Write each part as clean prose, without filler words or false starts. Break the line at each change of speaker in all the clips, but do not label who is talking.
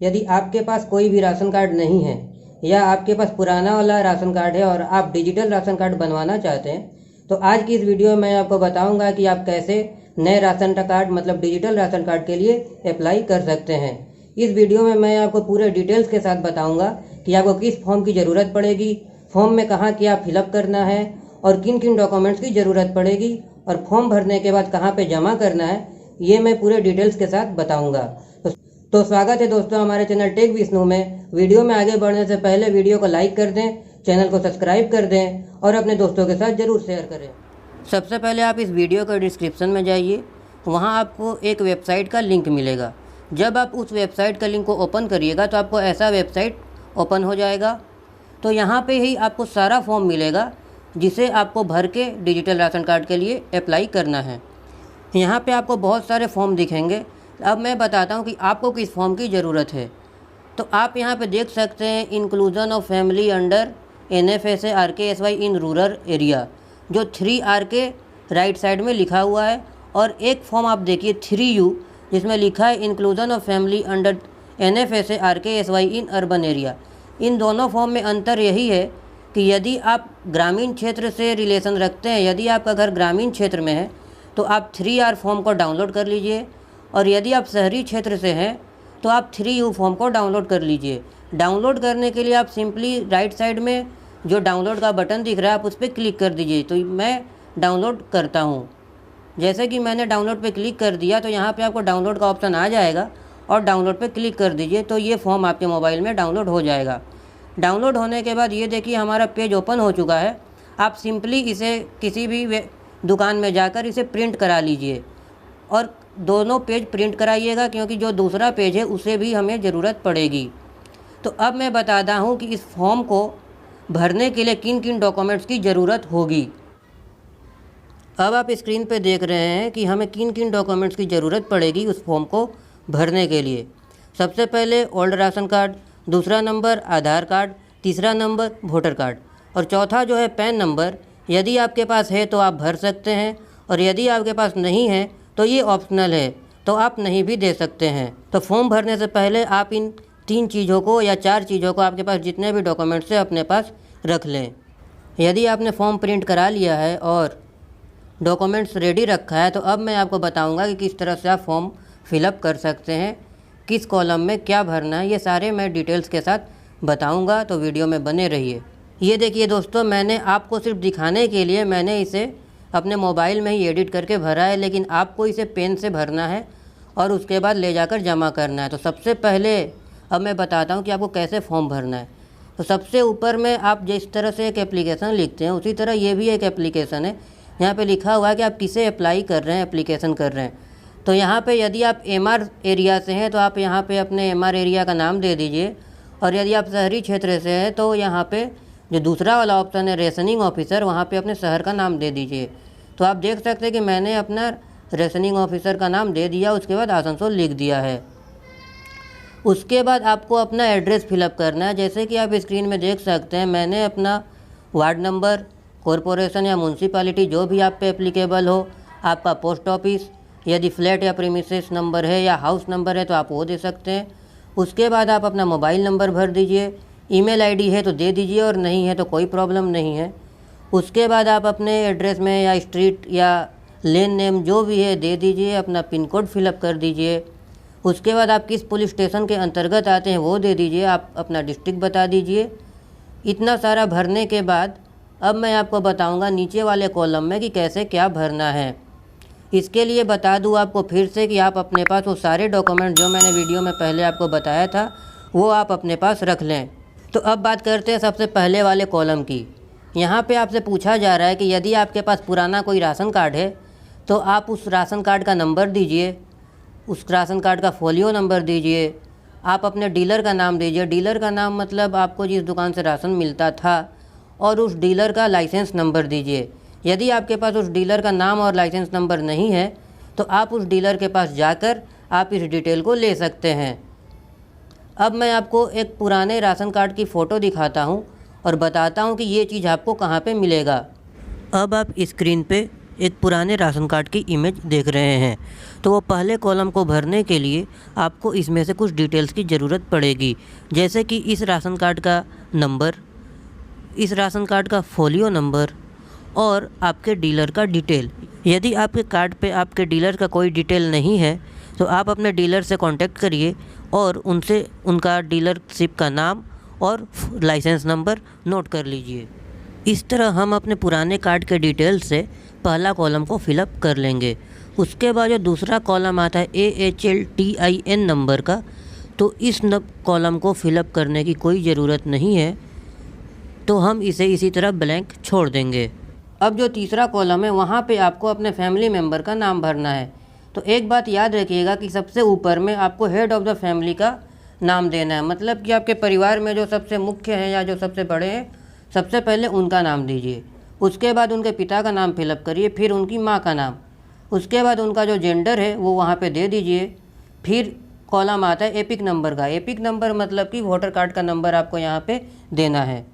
यदि आपके पास कोई भी राशन कार्ड नहीं है या आपके पास पुराना वाला राशन कार्ड है और आप डिजिटल राशन कार्ड बनवाना चाहते हैं तो आज की इस वीडियो में मैं आपको बताऊंगा कि आप कैसे नए राशन कार्ड मतलब डिजिटल राशन कार्ड के लिए अप्लाई कर सकते हैं। इस वीडियो में मैं आपको पूरे डिटेल्स के साथ बताऊंगा कि आपको किस फॉर्म की ज़रूरत पड़ेगी, फॉर्म में कहाँ क्या फिलअप करना है और किन किन डॉक्यूमेंट्स की ज़रूरत पड़ेगी और फॉर्म भरने के बाद कहाँ पे जमा करना है, ये मैं पूरे डिटेल्स के साथ बताऊंगा। तो स्वागत है दोस्तों हमारे चैनल टेक विष्णु में। वीडियो में आगे बढ़ने से पहले वीडियो को लाइक कर दें, चैनल को सब्सक्राइब कर दें और अपने दोस्तों के साथ ज़रूर शेयर करें। सबसे पहले आप इस वीडियो के डिस्क्रिप्शन में जाइए, वहाँ आपको एक वेबसाइट का लिंक मिलेगा। जब आप उस वेबसाइट का लिंक को ओपन करिएगा तो आपको ऐसा वेबसाइट ओपन हो जाएगा। तो यहाँ पे ही आपको सारा फॉर्म मिलेगा जिसे आपको भर के डिजिटल राशन कार्ड के लिए अप्लाई करना है। यहाँ पे आपको बहुत सारे फॉर्म दिखेंगे। अब मैं बताता हूँ कि आपको किस फॉर्म की ज़रूरत है। तो आप यहाँ पे देख सकते हैं inclusion of family under NFSA RKSY in rural area, जो 3RK राइट साइड में लिखा हुआ है। और एक फॉर्म आप देखिए 3U जिसमें लिखा है inclusion of family under NFSA RKSY in urban area. इन दोनों फॉर्म में अंतर यही है कि यदि आप ग्रामीण क्षेत्र से रिलेशन रखते हैं, यदि आपका घर ग्रामीण क्षेत्र में है तो आप 3R फॉर्म को डाउनलोड कर लीजिए, और यदि आप शहरी क्षेत्र से हैं तो आप 3U फॉर्म को डाउनलोड कर लीजिए। डाउनलोड करने के लिए आप सिंपली राइट साइड में जो डाउनलोड का बटन दिख रहा है आप उस पर क्लिक कर दीजिए। तो मैं डाउनलोड करता हूँ। जैसे कि मैंने डाउनलोड पे क्लिक कर दिया तो यहाँ पे आपको डाउनलोड का ऑप्शन आ जाएगा और डाउनलोड पे क्लिक कर दीजिए तो ये फॉर्म आपके मोबाइल में डाउनलोड हो जाएगा। डाउनलोड होने के बाद ये देखिए हमारा पेज ओपन हो चुका है। आप सिंपली इसे किसी भी दुकान में जाकर इसे प्रिंट करा लीजिए और दोनों पेज प्रिंट कराइएगा, क्योंकि जो दूसरा पेज है उसे भी हमें ज़रूरत पड़ेगी। तो अब मैं बताता हूँ कि इस फॉर्म को भरने के लिए किन किन डॉक्यूमेंट्स की ज़रूरत होगी। अब आप स्क्रीन पे देख रहे हैं कि हमें किन किन डॉक्यूमेंट्स की ज़रूरत पड़ेगी उस फॉर्म को भरने के लिए। सबसे पहले ओल्ड राशन कार्ड, दूसरा नंबर आधार कार्ड, तीसरा नंबर वोटर कार्ड और चौथा जो है पैन नंबर। यदि आपके पास है तो आप भर सकते हैं और यदि आपके पास नहीं है तो ये ऑप्शनल है, तो आप नहीं भी दे सकते हैं। तो फॉर्म भरने से पहले आप इन 3 चीज़ों को या 4 चीज़ों को, आपके पास जितने भी डॉक्यूमेंट्स हैं अपने पास रख लें। यदि आपने फॉर्म प्रिंट करा लिया है और डॉक्यूमेंट्स रेडी रखा है तो अब मैं आपको बताऊंगा कि किस तरह से आप फॉर्म फिलअप कर सकते हैं, किस कॉलम में क्या भरना है, ये सारे मैं डिटेल्स के साथ बताऊंगा। तो वीडियो में बने रहिए। ये देखिए दोस्तों, मैंने आपको सिर्फ दिखाने के लिए मैंने इसे अपने मोबाइल में ही एडिट करके भरा है, लेकिन आपको इसे पेन से भरना है और उसके बाद ले जाकर जमा करना है। तो सबसे पहले अब मैं बताता हूँ कि आपको कैसे फॉर्म भरना है। तो सबसे ऊपर में आप जिस तरह से एक एप्लीकेशन लिखते हैं उसी तरह ये भी एक एप्लीकेशन है। यहाँ पे लिखा हुआ है कि आप किसे अप्लाई कर रहे हैं, एप्लीकेशन कर रहे हैं। तो यहाँ पे यदि आप MR एरिया से हैं तो आप यहाँ पे अपने MR एरिया का नाम दे दीजिए, और यदि आप शहरी क्षेत्र से हैं तो यहाँ पे जो दूसरा वाला ऑप्शन है रेशनिंग ऑफिसर, वहाँ पे अपने शहर का नाम दे दीजिए। तो आप देख सकते हैं कि मैंने अपना रेशनिंग ऑफिसर का नाम दे दिया, उसके बाद आसनसोल लिख दिया है। उसके बाद आपको अपना एड्रेस फिलअप करना है। जैसे कि आप स्क्रीन में देख सकते हैं मैंने अपना वार्ड नंबर, कॉरपोरेशन या म्यूनसिपालिटी जो भी आप पे एप्लीकेबल हो, आपका पोस्ट ऑफिस, यदि फ्लैट या प्रीमिसेस नंबर है या हाउस नंबर है तो आप वो दे सकते हैं। उसके बाद आप अपना मोबाइल नंबर भर दीजिए, ईमेल आईडी है तो दे दीजिए और नहीं है तो कोई प्रॉब्लम नहीं है। उसके बाद आप अपने एड्रेस में या स्ट्रीट या लेन नेम जो भी है दे दीजिए, अपना पिन कोड फिलअप कर दीजिए। उसके बाद आप किस पुलिस स्टेशन के अंतर्गत आते हैं वो दे दीजिए, आप अपना डिस्ट्रिक्ट बता दीजिए। इतना सारा भरने के बाद अब मैं आपको बताऊंगा नीचे वाले कॉलम में कि कैसे क्या भरना है। इसके लिए बता दूं आपको फिर से कि आप अपने पास वो सारे डॉक्यूमेंट जो मैंने वीडियो में पहले आपको बताया था वो आप अपने पास रख लें। तो अब बात करते हैं सबसे पहले वाले कॉलम की। यहाँ पे आपसे पूछा जा रहा है कि यदि आपके पास पुराना कोई राशन कार्ड है तो आप उस राशन कार्ड का नंबर दीजिए, उस राशन कार्ड का फोलियो नंबर दीजिए, आप अपने डीलर का नाम दीजिए। डीलर का नाम मतलब आपको जिस दुकान से राशन मिलता था, और उस डीलर का लाइसेंस नंबर दीजिए। यदि आपके पास उस डीलर का नाम और लाइसेंस नंबर नहीं है तो आप उस डीलर के पास जाकर आप इस डिटेल को ले सकते हैं। अब मैं आपको एक पुराने राशन कार्ड की फ़ोटो दिखाता हूं और बताता हूं कि ये चीज़ आपको कहां पे मिलेगा। अब आप स्क्रीन पे एक पुराने राशन कार्ड की इमेज देख रहे हैं। तो वो पहले कॉलम को भरने के लिए आपको इसमें से कुछ डिटेल्स की ज़रूरत पड़ेगी, जैसे कि इस राशन कार्ड का नंबर, इस राशन कार्ड का फोलियो नंबर और आपके डीलर का डिटेल। यदि आपके कार्ड पे आपके डीलर का कोई डिटेल नहीं है तो आप अपने डीलर से कांटेक्ट करिए और उनसे उनका डीलरशिप का नाम और लाइसेंस नंबर नोट कर लीजिए। इस तरह हम अपने पुराने कार्ड के डिटेल्स से पहला कॉलम को फिलअप कर लेंगे। उसके बाद जो दूसरा कॉलम आता है AHLTIN नंबर का, तो इस कॉलम को फिलअप करने की कोई ज़रूरत नहीं है, तो हम इसे इसी तरह ब्लैंक छोड़ देंगे। अब जो तीसरा कॉलम है वहाँ पे आपको अपने फैमिली मेम्बर का नाम भरना है। तो एक बात याद रखिएगा कि सबसे ऊपर में आपको हेड ऑफ़ द फैमिली का नाम देना है, मतलब कि आपके परिवार में जो सबसे मुख्य हैं या जो सबसे बड़े हैं, सबसे पहले उनका नाम दीजिए। उसके बाद उनके पिता का नाम फिलअप करिए, फिर उनकी माँ का नाम, उसके बाद उनका जो जेंडर है वो वहाँ पे दे दीजिए। फिर कॉलम आता है एपिक नंबर का। एपिक नंबर मतलब कि वोटर कार्ड का नंबर आपको यहाँ पे देना है।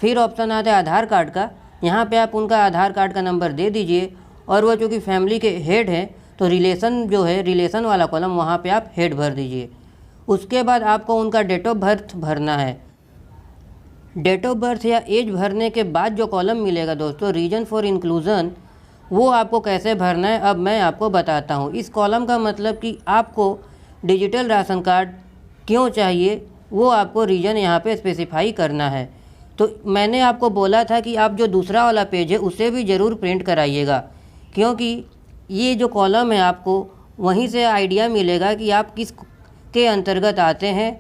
फिर ऑप्शन आता है आधार कार्ड का। यहाँ पे आप उनका आधार कार्ड का नंबर दे दीजिए, और वो चूँकि फैमिली के हेड हैं तो रिलेशन जो है, रिलेशन वाला कॉलम वहाँ पे आप हेड भर दीजिए। उसके बाद आपको उनका डेट ऑफ बर्थ भरना है। डेट ऑफ बर्थ या एज भरने के बाद जो कॉलम मिलेगा दोस्तों, रीजन फॉर इंक्लूजन, वो आपको कैसे भरना है अब मैं आपको बताता हूँ। इस कॉलम का मतलब कि आपको डिजिटल राशन कार्ड क्यों चाहिए वो आपको रीजन यहाँ पे स्पेसिफाई करना है। तो मैंने आपको बोला था कि आप जो दूसरा वाला पेज है उसे भी ज़रूर प्रिंट कराइएगा, क्योंकि ये जो कॉलम है आपको वहीं से आइडिया मिलेगा कि आप किस के अंतर्गत आते हैं।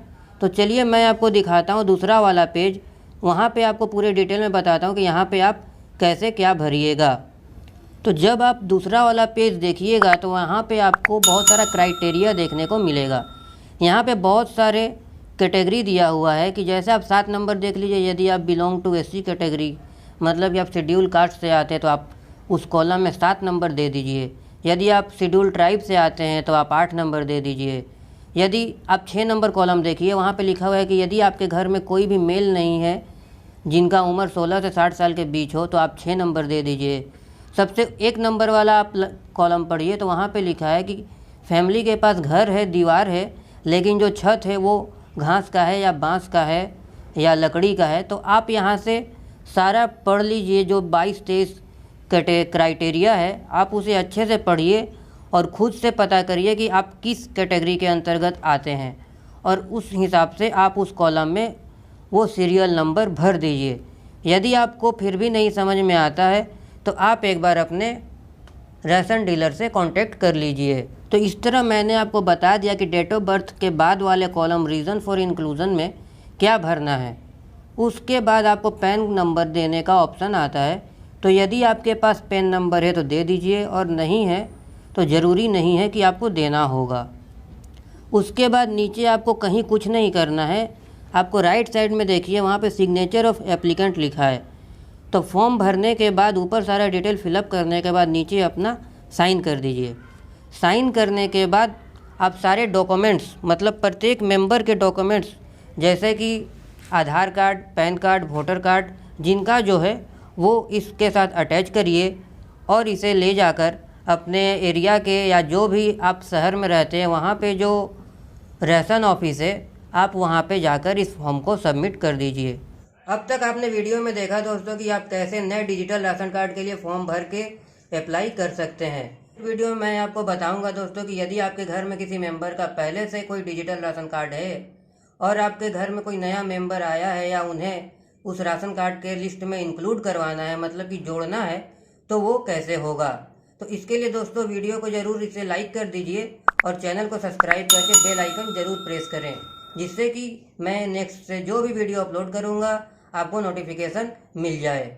तो चलिए मैं आपको दिखाता हूँ दूसरा वाला पेज। वहाँ पे आपको पूरे डिटेल में बताता हूँ कि यहाँ पे आप कैसे क्या भरिएगा। तो जब आप दूसरा वाला पेज देखिएगा तो वहाँ पे आपको बहुत सारा क्राइटेरिया देखने को मिलेगा। यहाँ पे बहुत सारे कैटेगरी दिया हुआ है कि जैसे आप 7 नंबर देख लीजिए, यदि आप बिलोंग टू SC कैटेगरी, मतलब कि आप शेड्यूल कास्ट से आते हैं तो आप उस कॉलम में 7 नंबर दे दीजिए। यदि आप शेड्यूल ट्राइब से आते हैं तो आप 8 नंबर दे दीजिए। यदि आप 6 नंबर कॉलम देखिए, वहाँ पे लिखा हुआ है कि यदि आपके घर में कोई भी मेल नहीं है जिनका उम्र 16 से 60 साल के बीच हो तो आप 6 नंबर दे दीजिए। सबसे 1 नंबर वाला आप कॉलम पढ़िए तो वहाँ पे लिखा है कि फैमिली के पास घर है, दीवार है, लेकिन जो छत है वो घास का है या बांस का है या लकड़ी का है। तो आप यहाँ से सारा पढ़ लीजिए, जो 22-23 क्राइटेरिया है आप उसे अच्छे से पढ़िए और ख़ुद से पता करिए कि आप किस कैटेगरी के अंतर्गत आते हैं, और उस हिसाब से आप उस कॉलम में वो सीरियल नंबर भर दीजिए। यदि आपको फिर भी नहीं समझ में आता है तो आप एक बार अपने राशन डीलर से कांटेक्ट कर लीजिए। तो इस तरह मैंने आपको बता दिया कि डेट ऑफ बर्थ के बाद वाले कॉलम रीज़न फॉर इंक्लूजन में क्या भरना है। उसके बाद आपको पैन नंबर देने का ऑप्शन आता है। तो यदि आपके पास पैन नंबर है तो दे दीजिए, और नहीं है तो ज़रूरी नहीं है कि आपको देना होगा। उसके बाद नीचे आपको कहीं कुछ नहीं करना है। आपको राइट साइड में देखिए, वहाँ पे सिग्नेचर ऑफ एप्लीकेंट लिखा है। तो फॉर्म भरने के बाद ऊपर सारा डिटेल फिलअप करने के बाद नीचे अपना साइन कर दीजिए। साइन करने के बाद आप सारे डॉक्यूमेंट्स, मतलब प्रत्येक मेंबर के डॉक्यूमेंट्स, जैसे कि Aadhaar card, PAN card, voter card, जिनका जो है वो इसके साथ अटैच करिए, और इसे ले जाकर अपने एरिया के या जो भी आप शहर में रहते हैं वहाँ पे जो राशन ऑफिस है आप वहाँ पे जाकर इस फॉर्म को सबमिट कर दीजिए। अब तक आपने वीडियो में देखा दोस्तों कि आप कैसे नए डिजिटल राशन कार्ड के लिए फॉर्म भर के अप्लाई कर सकते हैं। वीडियो में मैं आपको बताऊंगा दोस्तों कि यदि आपके घर में किसी मेंबर का पहले से कोई डिजिटल राशन कार्ड है और आपके घर में कोई नया मेंबर आया है या उन्हें उस राशन कार्ड के लिस्ट में इंक्लूड करवाना है, मतलब कि जोड़ना है, तो वो कैसे होगा। तो इसके लिए दोस्तों वीडियो को ज़रूर इसे लाइक कर दीजिए और चैनल को सब्सक्राइब करके बेल आइकन ज़रूर प्रेस करें, जिससे कि मैं नेक्स्ट से जो भी वीडियो अपलोड करूँगा आपको नोटिफिकेशन मिल जाए।